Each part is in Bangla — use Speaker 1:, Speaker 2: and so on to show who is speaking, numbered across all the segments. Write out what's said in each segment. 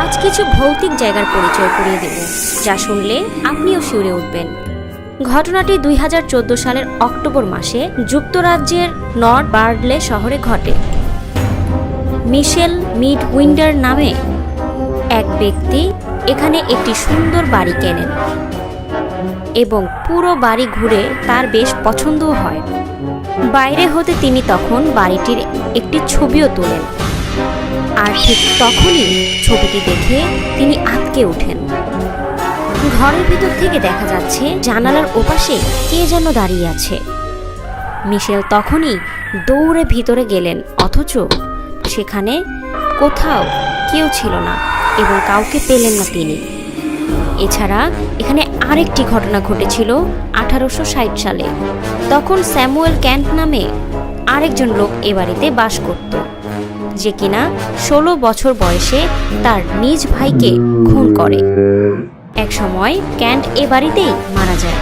Speaker 1: আজ কিছু ভৌতিক জায়গার পরিচয় করিয়ে দেব, যা শুনলে আপনিও শিউরে উঠবেন। ঘটনাটি 2014 সালের অক্টোবর মাসে যুক্তরাজ্যের নর্থ বার্ডলে শহরে ঘটে। মিশেল মিডউইন্ডার নামে এক ব্যক্তি এখানে একটি সুন্দর বাড়ি কেনেন এবং পুরো বাড়ি ঘুরে তার বেশ পছন্দও হয়। বাইরে হতে তিনি তখন বাড়িটির একটি ছবিও তোলেন, আর ঠিক তখনই ছবিটি দেখে তিনি আঁতকে ওঠেন। ঘরের ভিতর থেকে দেখা যাচ্ছে জানালার ওপাশে কে যেন দাঁড়িয়ে আছে। মিশেল তখনই দৌড়ে ভিতরে গেলেন, অথচ সেখানে কোথাও কেউ ছিল না এবং কাউকে পেলেন না তিনি। এছাড়া এখানে আরেকটি ঘটনা ঘটেছিল 1860 সালে। তখন স্যামুয়েল ক্যান্ট নামে আরেকজন লোক এ বাড়িতে বাস করত, যে কিনা 16 বছর বয়সে তার নিজ ভাইকে খুন করে। এক সময় ক্যান্ট এ বাড়িতেই মারা যায়।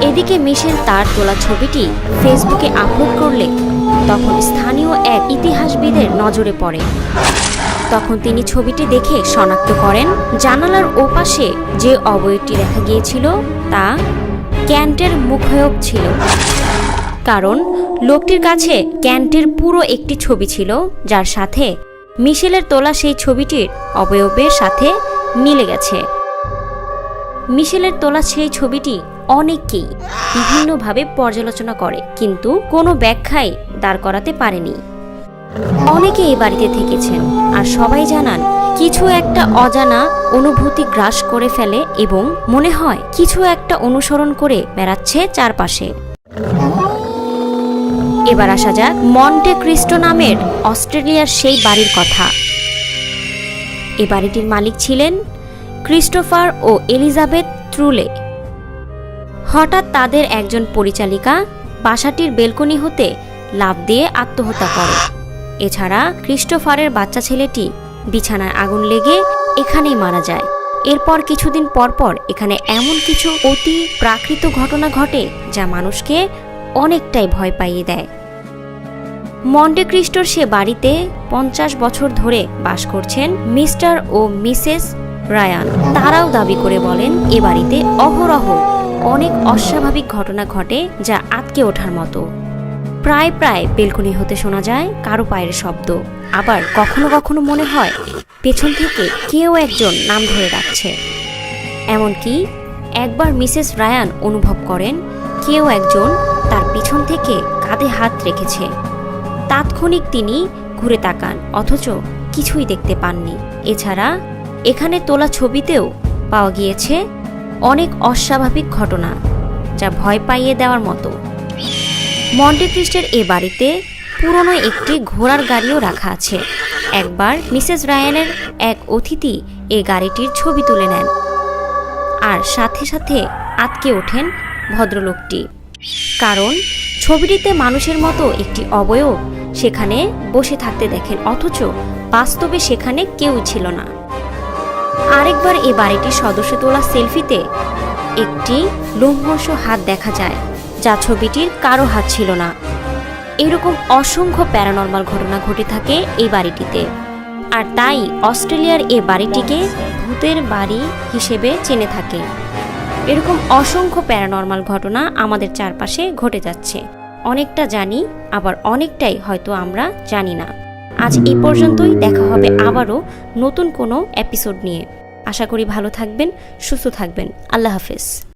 Speaker 1: এদিকে মিশেল তার তোলা ছবিটি ফেসবুকে আপলোড করলে তখন স্থানীয় এক ইতিহাসবিদের নজরে পড়ে। তখন তিনি ছবিটি দেখে শনাক্ত করেন জানালার ওপাশে যে অবয়বটি দেখা গিয়েছিল তা ক্যান্টের মুখায়ব ছিল, কারণ লোকটির কাছে ক্যান্টের পুরো একটি ছবি ছিল, যার সাথে মিশেলের তোলা সেই ছবিটির অবয়বের সাথে মিলে গেছে। মিশেলের তোলা সেই ছবিটি অনেকেই বিভিন্নভাবে পর্যালোচনা করে, কিন্তু কোনো ব্যাখ্যাই দাঁড় করাতে পারেনি। অনেকে এই বাড়িতে থেকেছেন আর সবাই জানান কিছু একটা অজানা অনুভূতি গ্রাস করে ফেলে এবং মনে হয় কিছু একটা অনুসরণ করে বেড়াচ্ছে চারপাশে। এবার আসা যাক মন্টে ক্রিস্টো নামের অস্ট্রেলিয়ার সেই বাড়ির কথা। এ বাড়িটির মালিক ছিলেন ক্রিস্টোফার ও এলিজাবেথ ট্রুলে। হঠাৎ তাদের একজন পরিচালিকা বাসাটির বেলকনি হতে লাফ দিয়ে আত্মহত্যা করে। এছাড়া ক্রিস্টোফারের বাচ্চা ছেলেটি বিছানায় আগুন লেগে এখানেই মারা যায়। এরপর কিছুদিন পরপর এখানে এমন কিছু অতি প্রাকৃত ঘটনা ঘটে যা মানুষকে অনেকটাই ভয় পাইয়ে দেয়। মন্টে ক্রিস্টোর সে বাড়িতে 50 বছর ধরে বাস করছেন মিস্টার ও মিসেস রায়ান। তারাও দাবি করে বলেন এ বাড়িতে অহরহ অনেক অস্বাভাবিক ঘটনা ঘটে যা আঁতকে ওঠার মতো। প্রায় বেলকনি হতে শোনা যায় কারো পায়ের শব্দ, আবার কখনো কখনো মনে হয় পেছন থেকে কেউ একজন নাম ধরে ডাকছে। এমনকি একবার মিসেস রায়ান অনুভব করেন কেউ একজন তার পিছন থেকে কাঁধে হাত রেখেছে। তাৎক্ষণিক তিনি ঘুরে তাকান, অথচ কিছুই দেখতে পাননি। এছাড়া এখানে তোলা ছবিতেও পাওয়া গিয়েছে অনেক অস্বাভাবিক ঘটনা যা ভয় পাইয়ে দেওয়ার মতো। মন্টে ক্রিস্টোর এ বাড়িতে পুরনো একটি ঘোড়ার গাড়িও রাখা আছে। একবার মিসেস রায়ানের এক অতিথি এই গাড়িটির ছবি তুলে নেন, আর সাথে সাথে আঁতকে ওঠেন ভদ্রলোকটি, কারণ ছবিটিতে মানুষের মতো একটি অবয়ব সেখানে বসে থাকতে দেখেন, অথচ বাস্তবে সেখানে কেউ ছিল না। আরেকবার এ বাড়িটির সদস্য তোলা সেলফিতে একটি লোমহর্ষ হাত দেখা যায়, যা ছবিটির কারো হাত ছিল না। এরকম অসংখ্য প্যারানরমাল ঘটনা ঘটে থাকে এই বাড়িটিতে, আর তাই অস্ট্রেলিয়ার এ বাড়িটিকে ভূতের বাড়ি হিসেবে চেনে থাকে। এরকম অসংখ্য প্যারানরমাল ঘটনা আমাদের চারপাশে ঘটে যাচ্ছে। অনেকটা জানি, আবার অনেকটাই হয়তো আমরা জানি না। আজ এই পর্যন্তই, দেখা হবে আবারও নতুন কোনো এপিসোড নিয়ে। আশা করি ভালো থাকবেন, সুস্থ থাকবেন। আল্লাহ হাফেজ।